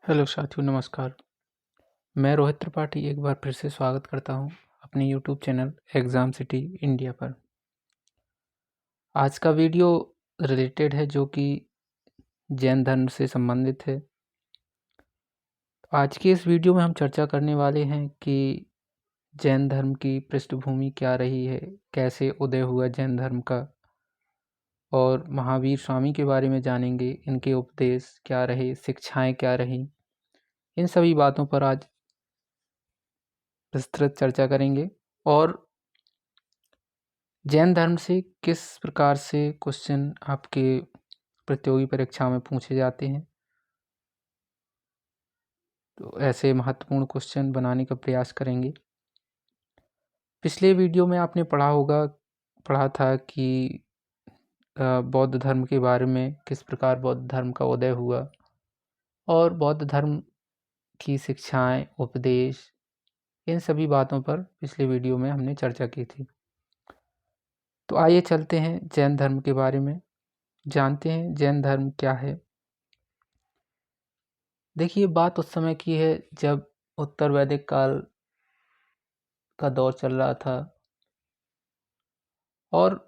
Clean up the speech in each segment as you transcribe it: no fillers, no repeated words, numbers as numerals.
Hello साथियों, नमस्कार। मैं रोहित त्रिपाठी एक बार फिर से स्वागत करता हूं अपने YouTube channel exam city India पर। आज का वीडियो रिलेटेड है जो कि जैन धर्म से संबंधित है। आज के इस वीडियो में हम चर्चा करने वाले हैं कि जैन धर्म की पृष्ठभूमि क्या रही है, कैसे उदय हुआ जैन धर्म का, और महावीर स्वामी के बारे में जानेंगे। इनके उपदेश क्या रहे, शिक्षाएं क्या रहीं, इन सभी बातों पर आज विस्तृत चर्चा करेंगे। और जैन धर्म से किस प्रकार से क्वेश्चन आपके प्रतियोगी परीक्षा में पूछे जाते हैं, तो ऐसे महत्वपूर्ण क्वेश्चन बनाने का प्रयास करेंगे। पिछले वीडियो में आपने पढ़ा था कि बौद्ध धर्म के बारे में, किस प्रकार बौद्ध धर्म का उदय हुआ और बौद्ध धर्म की शिक्षाएं, उपदेश, इन सभी बातों पर पिछले वीडियो में हमने चर्चा की थी। तो आइए चलते हैं जैन धर्म के बारे में, जानते हैं जैन धर्म क्या है। देखिए, बात उस समय की है जब उत्तर वैदिक काल का दौर चल रहा था और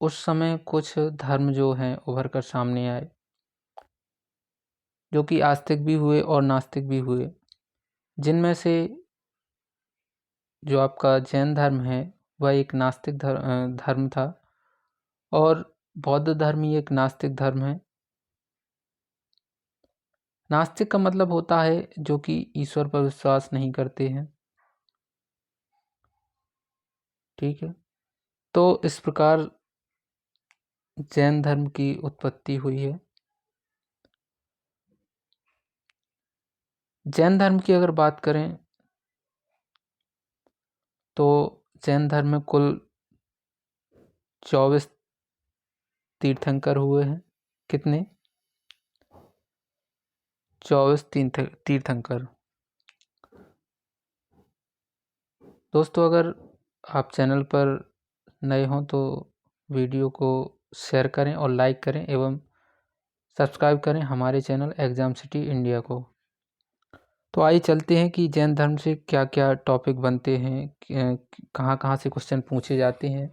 उस समय कुछ धर्म जो हैं उभर कर सामने आए, जो कि आस्तिक भी हुए और नास्तिक भी हुए। जिनमें से जो आपका जैन धर्म है वह एक नास्तिक धर्म था और बौद्ध धर्म ही एक नास्तिक धर्म है। नास्तिक का मतलब होता है जो कि ईश्वर पर विश्वास नहीं करते हैं। ठीक है, तो इस प्रकार जैन धर्म की उत्पत्ति हुई है। जैन धर्म की अगर बात करें तो जैन धर्म में कुल 24 तीर्थंकर हुए हैं। कितने? 24 तीर्थंकर। दोस्तों, अगर आप चैनल पर नए हों तो वीडियो को शेयर करें और लाइक करें एवं सब्सक्राइब करें हमारे चैनल एग्ज़ाम सिटी इंडिया को। तो आइए चलते हैं कि जैन धर्म से क्या क्या टॉपिक बनते हैं, कहाँ कहाँ से क्वेश्चन पूछे जाते हैं।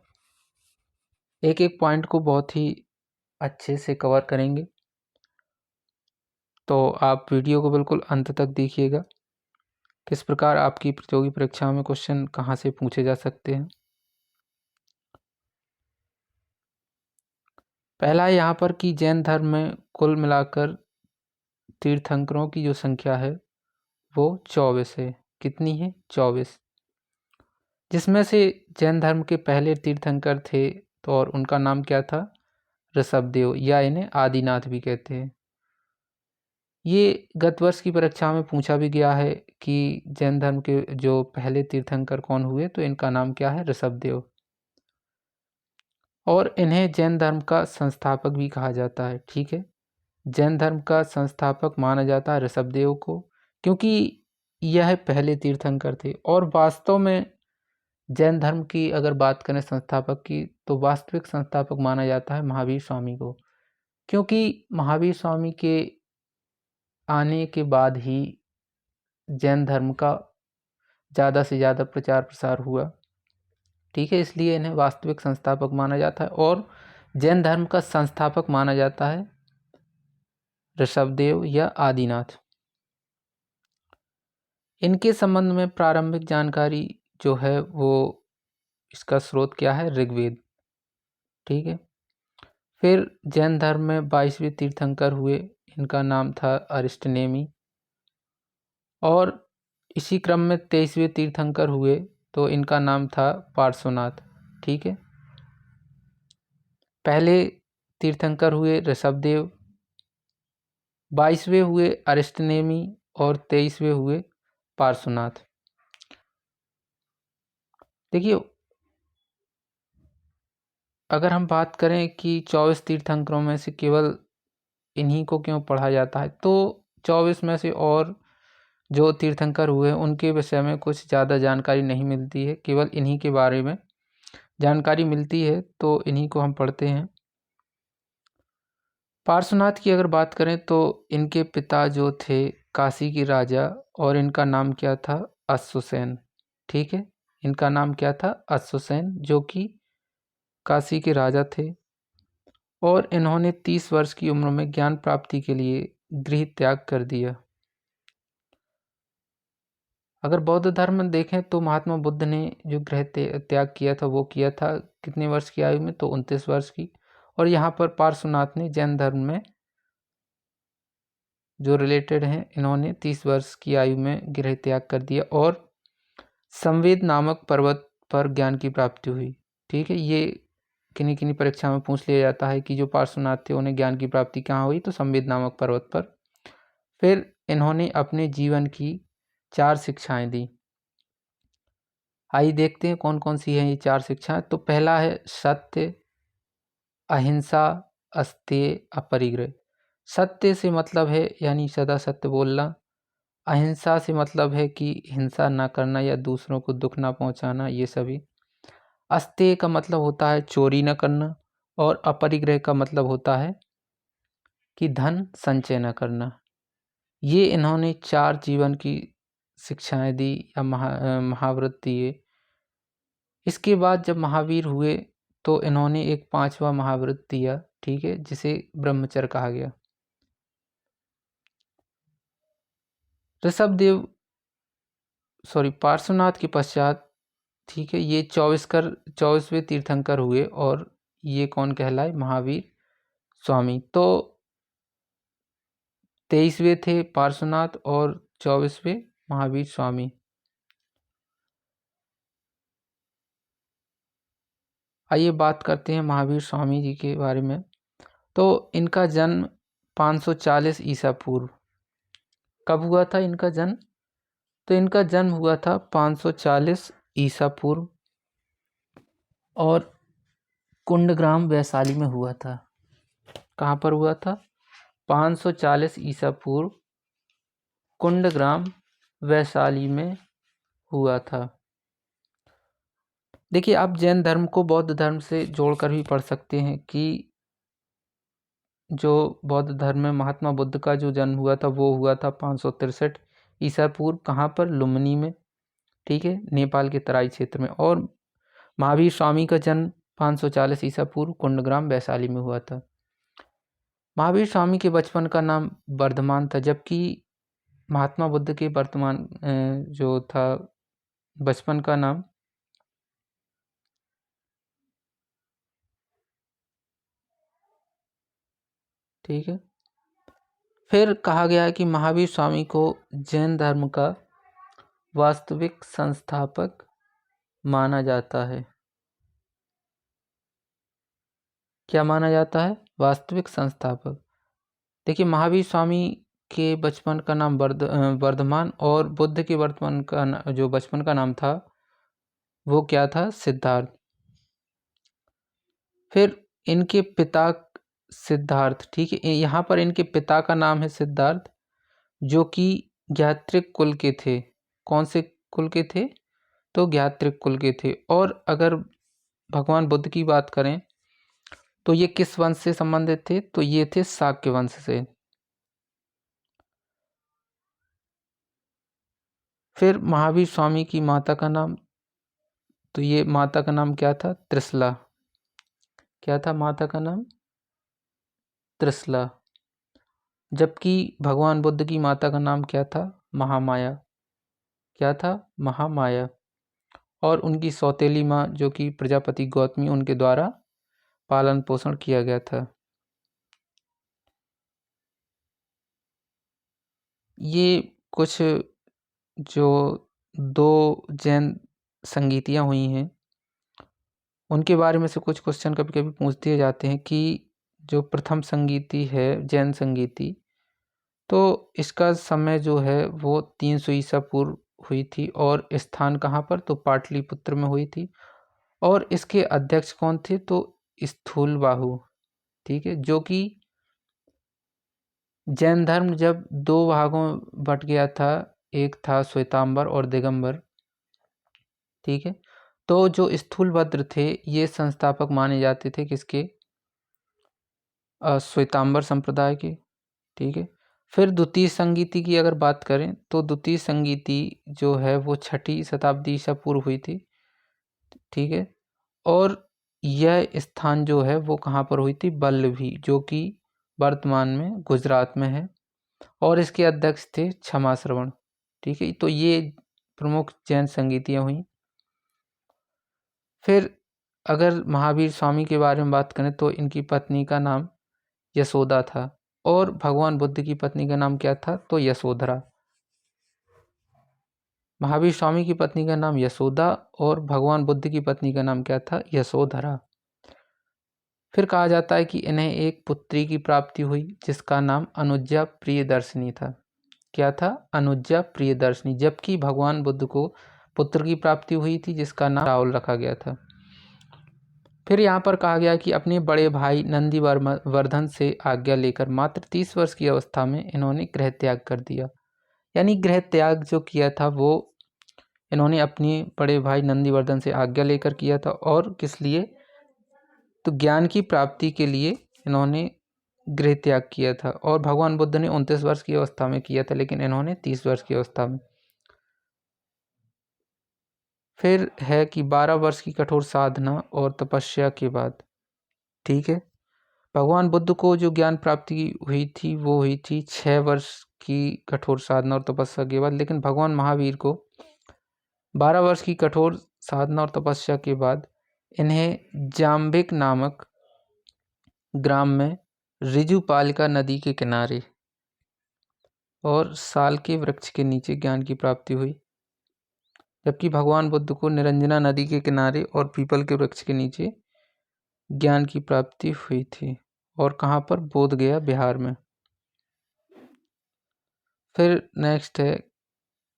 एक एक पॉइंट को बहुत ही अच्छे से कवर करेंगे, तो आप वीडियो को बिल्कुल अंत तक देखिएगा। किस प्रकार आपकी प्रतियोगी परीक्षा में क्वेश्चन कहाँ से पूछे जा सकते हैं। पहला है यहाँ पर कि जैन धर्म में कुल मिलाकर तीर्थंकरों की जो संख्या है वो 24 है। कितनी है? 24। जिसमें से जैन धर्म के पहले तीर्थंकर थे तो और उनका नाम क्या था? ऋषभदेव, या इन्हें आदिनाथ भी कहते हैं। ये गत वर्ष की परीक्षा में पूछा भी गया है कि जैन धर्म के जो पहले तीर्थंकर कौन हुए, तो इनका नाम क्या है? ऋषभदेव। और इन्हें जैन धर्म का संस्थापक भी कहा जाता है। ठीक है, जैन धर्म का संस्थापक माना जाता है ऋषभदेव को, क्योंकि यह पहले तीर्थंकर थे। और वास्तव में जैन धर्म की अगर बात करें संस्थापक की, तो वास्तविक संस्थापक माना जाता है महावीर स्वामी को, क्योंकि महावीर स्वामी के आने के बाद ही जैन धर्म का ज़्यादा से ज़्यादा प्रचार प्रसार हुआ। ठीक है, इसलिए इन्हें वास्तविक संस्थापक माना जाता है और जैन धर्म का संस्थापक माना जाता है ऋषभदेव या आदिनाथ। इनके संबंध में प्रारंभिक जानकारी जो है वो, इसका स्रोत क्या है? ऋग्वेद। ठीक है, फिर जैन धर्म में 22वें तीर्थंकर हुए, इनका नाम था अरिष्टनेमी। और इसी क्रम में 23वें तीर्थंकर हुए, तो इनका नाम था पार्श्वनाथ। ठीक है, पहले तीर्थंकर हुए ऋषभदेव, 22वें हुए अरिष्टनेमी और 23वें हुए पार्श्वनाथ। देखिए, अगर हम बात करें कि 24 तीर्थंकरों में से केवल इन्हीं को क्यों पढ़ा जाता है, तो 24 में से और जो तीर्थंकर हुए उनके विषय में कुछ ज़्यादा जानकारी नहीं मिलती है, केवल इन्हीं के बारे में जानकारी मिलती है, तो इन्हीं को हम पढ़ते हैं। पार्श्वनाथ की अगर बात करें तो इनके पिता जो थे काशी के राजा, और इनका नाम क्या था, अश्वसेन। ठीक है, इनका नाम क्या था, अश्वसेन, जो कि काशी के राजा थे। और इन्होंने 30 वर्ष की उम्र में ज्ञान प्राप्ति के लिए गृह त्याग कर दिया। अगर बौद्ध धर्म में देखें तो महात्मा बुद्ध ने जो गृह त्याग किया था वो किया था कितने वर्ष की आयु में, तो 29 वर्ष की। और यहाँ पर पार्श्वनाथ ने जैन धर्म में जो रिलेटेड हैं, इन्होंने 30 वर्ष की आयु में गृह त्याग कर दिया और संवेद नामक पर्वत पर ज्ञान की प्राप्ति हुई। ठीक है, ये किन्हीं किन्हीं परीक्षा में पूछ लिया जाता है कि जो पार्श्वनाथ थे उन्हें ज्ञान की प्राप्ति कहाँ हुई, तो संवेद नामक पर्वत पर। फिर इन्होंने अपने जीवन की 4 शिक्षाएं दी। आइए देखते हैं कौन कौन सी हैं ये 4 शिक्षाएं। तो पहला है सत्य, अहिंसा, अस्तेय, अपरिग्रह। सत्य से मतलब है यानी सदा सत्य बोलना। अहिंसा से मतलब है कि हिंसा ना करना या दूसरों को दुख ना पहुंचाना, ये सभी। अस्तेय का मतलब होता है चोरी न करना, और अपरिग्रह का मतलब होता है कि धन संचय न करना। ये इन्होंने 4 जीवन की शिक्षाएं दी या महाव्रत दिए। इसके बाद जब महावीर हुए तो इन्होंने एक 5वां महाव्रत दिया, ठीक है, जिसे ब्रह्मचर्य कहा गया। पार्श्वनाथ के पश्चात, ठीक है, ये 24वें तीर्थंकर हुए, और ये कौन कहलाए, महावीर स्वामी। तो 23वें थे पार्श्वनाथ और 24वें महावीर स्वामी। आइए बात करते हैं महावीर स्वामी जी के बारे में। तो इनका जन्म 540 ईसा पूर्व। कब हुआ था इनका जन्म, तो इनका जन्म हुआ था 540 ईसा पूर्व, और कुंडग्राम वैशाली में हुआ था। कहाँ पर हुआ था, 540 ईसा पूर्व, कुंडग्राम वैशाली में हुआ था। देखिए, आप जैन धर्म को बौद्ध धर्म से जोड़कर भी पढ़ सकते हैं कि जो बौद्ध धर्म में महात्मा बुद्ध का जो जन्म हुआ था वो हुआ था 563 ईसा पूर्व। कहाँ पर, लुम्बिनी में, ठीक है, नेपाल के तराई क्षेत्र में। और महावीर स्वामी का जन्म 540 ईसा पूर्व, कुंडग्राम वैशाली में हुआ था। महावीर स्वामी के बचपन का नाम वर्धमान था, जबकि महात्मा बुद्ध के वर्तमान जो था बचपन का नाम, ठीक है। फिर कहा गया है कि महावीर स्वामी को जैन धर्म का वास्तविक संस्थापक माना जाता है। क्या माना जाता है, वास्तविक संस्थापक। देखिए, महावीर स्वामी के बचपन का नाम वर्धमान, और बुद्ध के वर्तमान का जो बचपन का नाम था वो क्या था, सिद्धार्थ। फिर इनके पिता सिद्धार्थ, ठीक है, यहाँ पर इनके पिता का नाम है सिद्धार्थ, जो कि ज्ञात्रिक कुल के थे। कौन से कुल के थे, तो ज्ञात्रिक कुल के थे। और अगर भगवान बुद्ध की बात करें तो ये किस वंश से संबंधित थे, तो ये थे शाक्य वंश से। फिर महावीर स्वामी की माता का नाम, तो ये माता का नाम क्या था, त्रिशला। क्या था माता का नाम, त्रिशला। जबकि भगवान बुद्ध की माता का नाम क्या था, महामाया। क्या था, महामाया। और उनकी सौतेली माँ जो कि प्रजापति गौतमी, उनके द्वारा पालन पोषण किया गया था। ये कुछ जो 2 जैन संगीतियाँ हुई हैं उनके बारे में से कुछ क्वेश्चन कभी कभी पूछ दिए जाते हैं कि जो प्रथम संगीति है जैन संगीति, तो इसका समय जो है वो 300 ईसा पूर्व हुई थी, और स्थान कहाँ पर, तो पाटलिपुत्र में हुई थी। और इसके अध्यक्ष कौन थे, तो स्थूलबाहु, ठीक है, जो कि जैन धर्म जब 2 भागों में बट गया था, एक था श्वेतांबर और दिगंबर, ठीक है। तो जो स्थूलभद्र थे ये संस्थापक माने जाते थे किसके, श्वेतांबर संप्रदाय के, ठीक है। फिर द्वितीय संगीति की अगर बात करें तो द्वितीय संगीति जो है वो 6ठी शताब्दी ईसा पूर्व हुई थी, ठीक है। और यह स्थान जो है वो कहाँ पर हुई थी, वल्लभी, जो कि वर्तमान में गुजरात में है, और इसके अध्यक्ष थे क्षमाश्रवण, ठीक है। तो ये प्रमुख जैन संगीतियाँ हुई। फिर अगर महावीर स्वामी के बारे में बात करें तो इनकी पत्नी का नाम यशोदा था, और भगवान बुद्ध की पत्नी का नाम क्या था, तो यशोधरा। महावीर स्वामी की पत्नी का नाम यशोदा और भगवान बुद्ध की पत्नी का नाम क्या था, यशोधरा। फिर कहा जाता है कि इन्हें एक पुत्री की प्राप्ति हुई जिसका नाम अनुज्जा प्रियदर्शिनी था। क्या था, अनुज्जा प्रियदर्शिनी। जबकि भगवान बुद्ध को पुत्र की प्राप्ति हुई थी जिसका नाम राहुल रखा गया था। फिर यहाँ पर कहा गया कि अपने बड़े भाई नंदी वर्धन से आज्ञा लेकर मात्र 30 वर्ष की अवस्था में इन्होंने गृह त्याग कर दिया। यानी गृह त्याग जो किया था वो इन्होंने अपने बड़े भाई नंदीवर्धन से आज्ञा लेकर किया था। और किस लिए, तो ज्ञान की प्राप्ति के लिए इन्होंने गृह त्याग किया था। और भगवान बुद्ध ने 29 वर्ष की अवस्था में किया था, लेकिन इन्होंने 30 वर्ष की अवस्था में। फिर है कि 12 वर्ष की कठोर साधना और तपस्या के बाद, ठीक है, भगवान बुद्ध को जो ज्ञान प्राप्ति हुई थी वो हुई थी 6 वर्ष की कठोर साधना और तपस्या के बाद। लेकिन भगवान महावीर को 12 वर्ष की कठोर साधना और तपस्या के बाद इन्हें जाम्बिक नामक ग्राम में ऋजुपालिका नदी के किनारे और साल के वृक्ष के नीचे ज्ञान की प्राप्ति हुई। जबकि भगवान बुद्ध को निरंजना नदी के किनारे और पीपल के वृक्ष के नीचे ज्ञान की प्राप्ति हुई थी। और कहाँ पर, बोध गया बिहार में। फिर नेक्स्ट है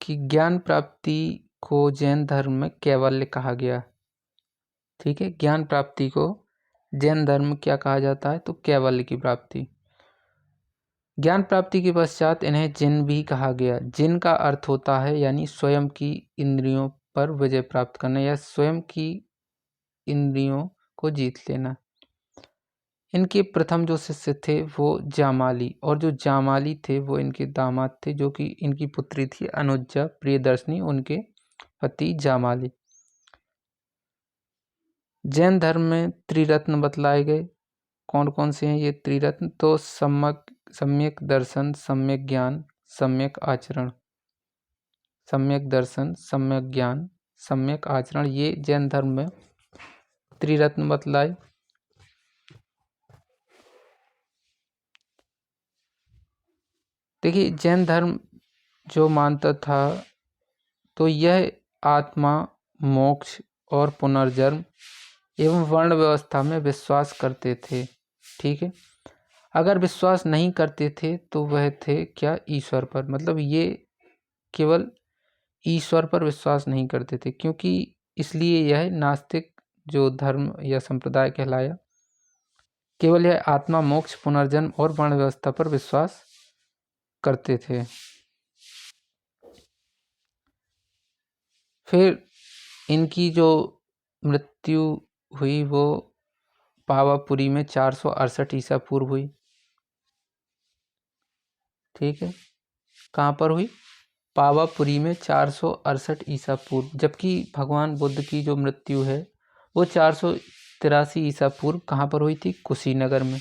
कि ज्ञान प्राप्ति को जैन धर्म में कैवल्य कहा गया, ठीक है। ज्ञान प्राप्ति को जैन धर्म में क्या कहा जाता है, तो कैवल्य की प्राप्ति। ज्ञान प्राप्ति के पश्चात इन्हें जिन भी कहा गया। जिन का अर्थ होता है यानी स्वयं की इंद्रियों पर विजय प्राप्त करना या स्वयं की इंद्रियों को जीत लेना। इनके प्रथम जो शिष्य थे वो जामाली, और जो जामाली थे वो इनके दामाद थे, जो कि इनकी पुत्री थी अनुज्जा प्रियदर्शिनी, उनके पति जामाली। जैन धर्म में त्रिरत्न बतलाए गए। कौन कौन से हैं ये त्रिरत्न, तो सम्यक दर्शन, सम्यक ज्ञान, सम्यक आचरण। सम्यक दर्शन, सम्यक ज्ञान, सम्यक आचरण, ये जैन धर्म में त्रिरत्न बतलाए। देखिए, जैन धर्म जो मानता था तो यह आत्मा, मोक्ष और पुनर्जन्म एवं वर्ण व्यवस्था में विश्वास करते थे, ठीक है। अगर विश्वास नहीं करते थे तो वह थे क्या, ईश्वर पर। मतलब ये केवल ईश्वर पर विश्वास नहीं करते थे, क्योंकि इसलिए यह नास्तिक जो धर्म या संप्रदाय कहलाया। केवल यह आत्मा, मोक्ष, पुनर्जन्म और वर्ण व्यवस्था पर विश्वास करते थे। फिर इनकी जो मृत्यु हुई वो पावापुरी में 468 ईसा पूर्व हुई, ठीक है। कहाँ पर हुई, पावापुरी में 468 ईसा पूर्व। जबकि भगवान बुद्ध की जो मृत्यु है वो 483 ईसा पूर्व कहाँ पर हुई थी, कुशीनगर में।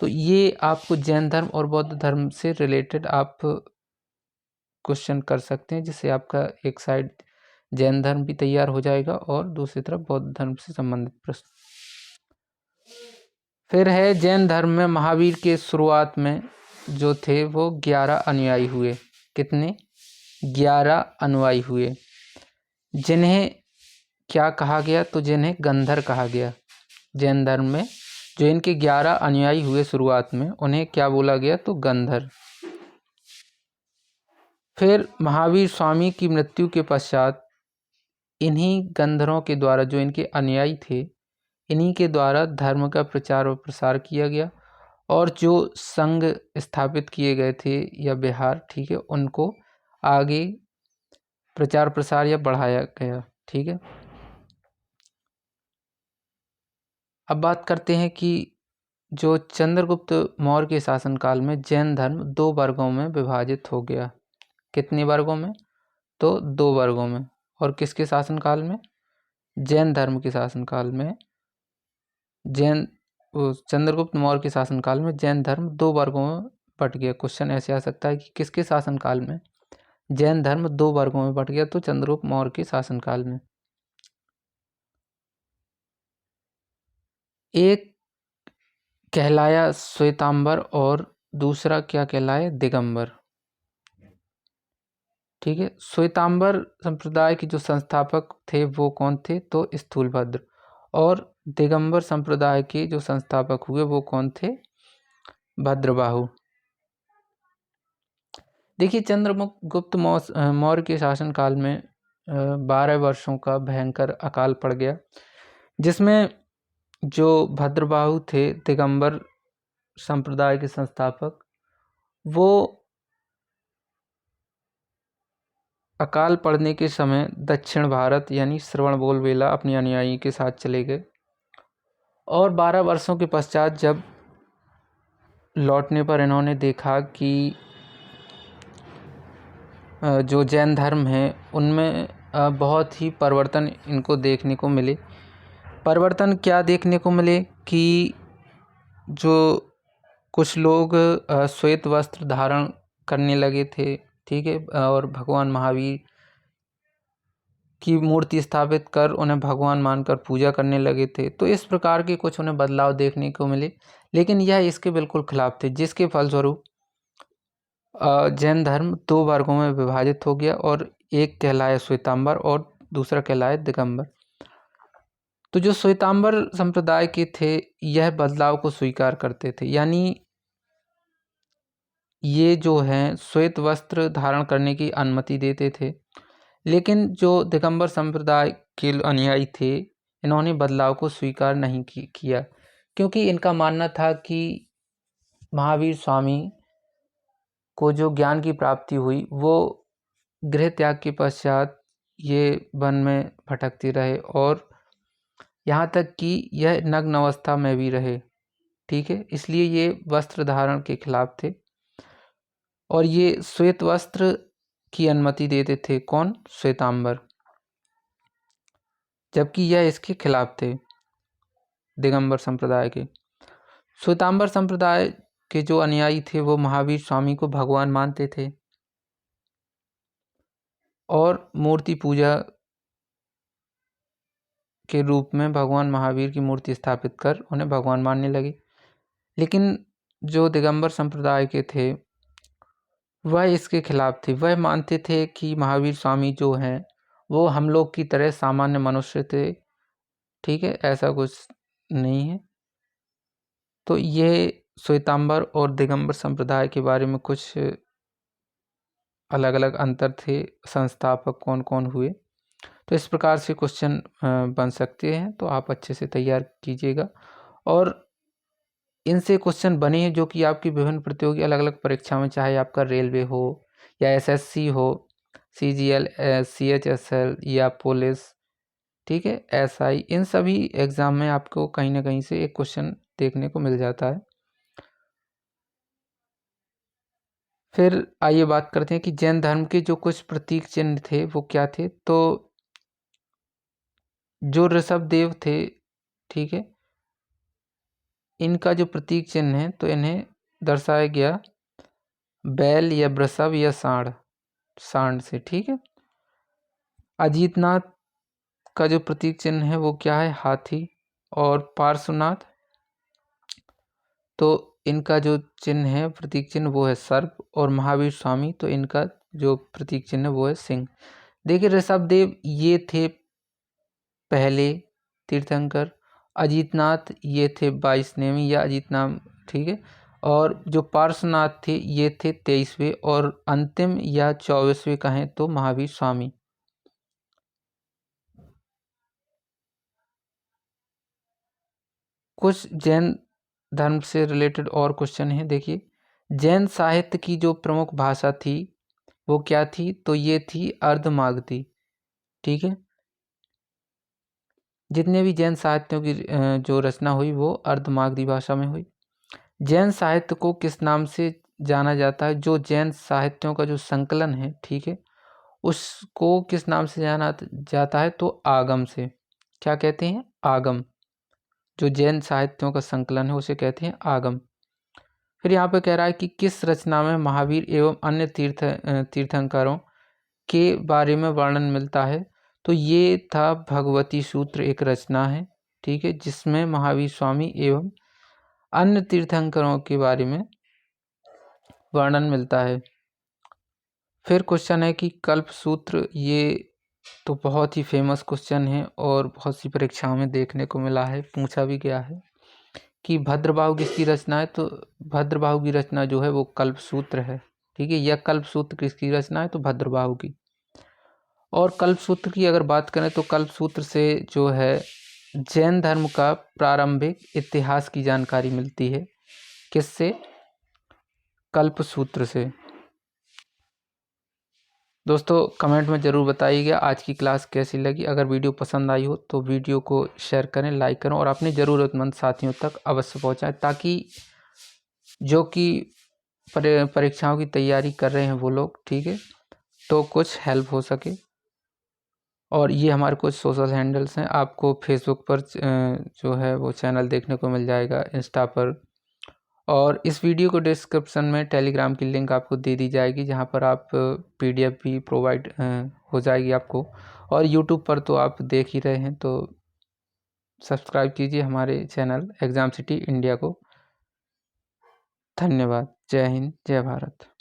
तो ये आपको जैन धर्म और बौद्ध धर्म से रिलेटेड आप क्वेश्चन कर सकते हैं, जिससे आपका एक साइड जैन धर्म भी तैयार हो जाएगा और दूसरी तरफ बौद्ध धर्म से संबंधित प्रश्न। फिर है जैन धर्म में महावीर के शुरुआत में जो थे वो 11 अनुयायी हुए। कितने, 11 अनुयायी हुए, जिन्हें क्या कहा गया, तो जिन्हें गंधर कहा गया। जैन धर्म में जो इनके 11 अनुयायी हुए शुरुआत में, उन्हें क्या बोला गया, तो गंधर। फिर महावीर स्वामी की मृत्यु के पश्चात इन्हीं गंधरों के द्वारा, जो इनके अनुयायी थे, इन्हीं के द्वारा धर्म का प्रचार और प्रसार किया गया। और जो संघ स्थापित किए गए थे या विहार, ठीक है, उनको आगे प्रचार प्रसार या बढ़ाया गया, ठीक है। अब बात करते हैं कि जो चंद्रगुप्त मौर्य के शासनकाल में जैन धर्म 2 वर्गों में विभाजित हो गया। कितने वर्गों में? तो 2 वर्गों में। और किसके शासनकाल में? जैन धर्म के शासनकाल में। चंद्रगुप्त मौर्य के शासनकाल में जैन धर्म 2 वर्गों में बट गया। क्वेश्चन ऐसे आ सकता है कि किसके शासनकाल में जैन धर्म 2 वर्गों में बट गया? तो चंद्रगुप्त मौर्य के शासनकाल में। एक कहलाया श्वेतांबर और दूसरा क्या कहलाया? दिगंबर। ठीक है। श्वेतांबर संप्रदाय के जो संस्थापक थे वो कौन थे? तो स्थूलभद्र। और दिगंबर संप्रदाय के जो संस्थापक हुए वो कौन थे? भद्रबाहु। देखिए, चंद्रगुप्त मौर्य के शासनकाल में 12 वर्षों का भयंकर अकाल पड़ गया, जिसमें जो भद्रबाहु थे दिगंबर संप्रदाय के संस्थापक, वो अकाल पड़ने के समय दक्षिण भारत यानी श्रवणबेलगोला अपनी अनुयायी के साथ चले गए। और 12 वर्षों के पश्चात जब लौटने पर इन्होंने देखा कि जो जैन धर्म है उनमें बहुत ही परिवर्तन इनको देखने को मिले। परिवर्तन क्या देखने को मिले कि जो कुछ लोग श्वेत वस्त्र धारण करने लगे थे, ठीक है, और भगवान महावीर की मूर्ति स्थापित कर उन्हें भगवान मानकर पूजा करने लगे थे। तो इस प्रकार के कुछ उन्हें बदलाव देखने को मिले, लेकिन यह इसके बिल्कुल खिलाफ थे, जिसके फलस्वरूप जैन धर्म 2 वर्गों में विभाजित हो गया और एक कहलाया श्वेतांबर और दूसरा कहलाया दिगंबर। तो जो श्वेतांबर संप्रदाय के थे यह बदलाव को स्वीकार करते थे, यानी ये जो हैं श्वेत वस्त्र धारण करने की अनुमति देते थे। लेकिन जो दिगंबर संप्रदाय के अनुयायी थे इन्होंने बदलाव को स्वीकार नहीं किया, क्योंकि इनका मानना था कि महावीर स्वामी को जो ज्ञान की प्राप्ति हुई वो गृह त्याग के पश्चात ये वन में भटकते रहे और यहाँ तक कि यह नग्न अवस्था में भी रहे। ठीक है, इसलिए ये वस्त्र धारण के खिलाफ थे और ये श्वेत वस्त्र की अनुमति देते थे। कौन? श्वेतांबर। जबकि यह इसके खिलाफ थे दिगंबर संप्रदाय के। श्वेतांबर संप्रदाय के जो अनुयायी थे वो महावीर स्वामी को भगवान मानते थे और मूर्ति पूजा के रूप में भगवान महावीर की मूर्ति स्थापित कर उन्हें भगवान मानने लगे। लेकिन जो दिगंबर संप्रदाय के थे वह इसके खिलाफ थे। वह मानते थे कि महावीर स्वामी जो हैं वो हम लोग की तरह सामान्य मनुष्य थे। ठीक है, ऐसा कुछ नहीं है। तो ये श्वेतांबर और दिगंबर संप्रदाय के बारे में कुछ अलग अलग अंतर थे, संस्थापक कौन कौन हुए। तो इस प्रकार से क्वेश्चन बन सकते हैं, तो आप अच्छे से तैयार कीजिएगा। और इनसे क्वेश्चन बने हैं जो कि आपकी विभिन्न प्रतियोगी अलग अलग परीक्षा में, चाहे आपका रेलवे हो या एसएससी हो, सीजीएल, सीएचएसएल या पुलिस, ठीक है, एसआई, इन सभी एग्ज़ाम में आपको कहीं ना कहीं से एक क्वेश्चन देखने को मिल जाता है। फिर आइए बात करते हैं कि जैन धर्म के जो कुछ प्रतीक चिन्ह थे वो क्या थे। तो जो ऋषभ देव थे, ठीक है, इनका जो प्रतीक चिन्ह है तो इन्हें दर्शाया गया बैल या वृषभ या सांड से। ठीक है। अजीतनाथ का जो प्रतीक चिन्ह है वो क्या है? हाथी। और पार्श्वनाथ, तो इनका जो चिन्ह है प्रतीक चिन्ह वो है सर्प। और महावीर स्वामी, तो इनका जो प्रतीक चिन्ह है वो है सिंह। देखिए, ऋषभ देव ये थे पहले तीर्थंकर, अजीतनाथ ये थे 22 नेमी या अजीतनाम, ठीक है, और जो पार्श्वनाथ थे ये थे 23वें, और अंतिम या 24वें कहें तो महावीर स्वामी। कुछ जैन धर्म से रिलेटेड और क्वेश्चन है। देखिए, जैन साहित्य की जो प्रमुख भाषा थी वो क्या थी? तो ये थी अर्धमागधी। ठीक है, जितने भी जैन साहित्यों की जो रचना हुई वो अर्धमागधी भाषा में हुई। जैन साहित्य को किस नाम से जाना जाता है? जो जैन साहित्यों का जो संकलन है, ठीक है, उसको किस नाम से जाना जाता है? तो आगम से। क्या कहते हैं? आगम। जो जैन साहित्यों का संकलन है उसे कहते हैं आगम। फिर यहाँ पे कह रहा है कि किस रचना में महावीर एवं अन्य तीर्थंकरों के बारे में वर्णन मिलता है? तो ये था भगवती सूत्र, एक रचना है, ठीक है, जिसमें महावीर स्वामी एवं अन्य तीर्थंकरों के बारे में वर्णन मिलता है। फिर क्वेश्चन है कि कल्प सूत्र, ये तो बहुत ही फेमस क्वेश्चन है और बहुत सी परीक्षाओं में देखने को मिला है, पूछा भी गया है कि भद्रबाहु किसकी रचना है? तो भद्रबाहु की रचना जो है वो कल्प सूत्र है, ठीक है। यह कल्प सूत्र किसकी रचना है? तो भद्रबाहु की। और कल्प सूत्र की अगर बात करें तो कल्प सूत्र से जो है जैन धर्म का प्रारंभिक इतिहास की जानकारी मिलती है। किससे? कल्प सूत्र से। दोस्तों कमेंट में ज़रूर बताइएगा आज की क्लास कैसी लगी। अगर वीडियो पसंद आई हो तो वीडियो को शेयर करें, लाइक करें और अपने ज़रूरतमंद साथियों तक अवश्य पहुंचाएं, ताकि जो कि परीक्षाओं की तैयारी कर रहे हैं वो लोग, ठीक है, तो कुछ हेल्प हो सके। और ये हमारे कुछ सोशल हैंडल्स हैं, आपको फेसबुक पर जो है वो चैनल देखने को मिल जाएगा, इंस्टा पर, और इस वीडियो को डिस्क्रिप्शन में टेलीग्राम की लिंक आपको दे दी जाएगी, जहाँ पर आप PDF भी प्रोवाइड हो जाएगी आपको। और यूट्यूब पर तो आप देख ही रहे हैं, तो सब्सक्राइब कीजिए हमारे चैनल एग्जाम सिटी इंडिया को। धन्यवाद। जय हिंद, जय भारत।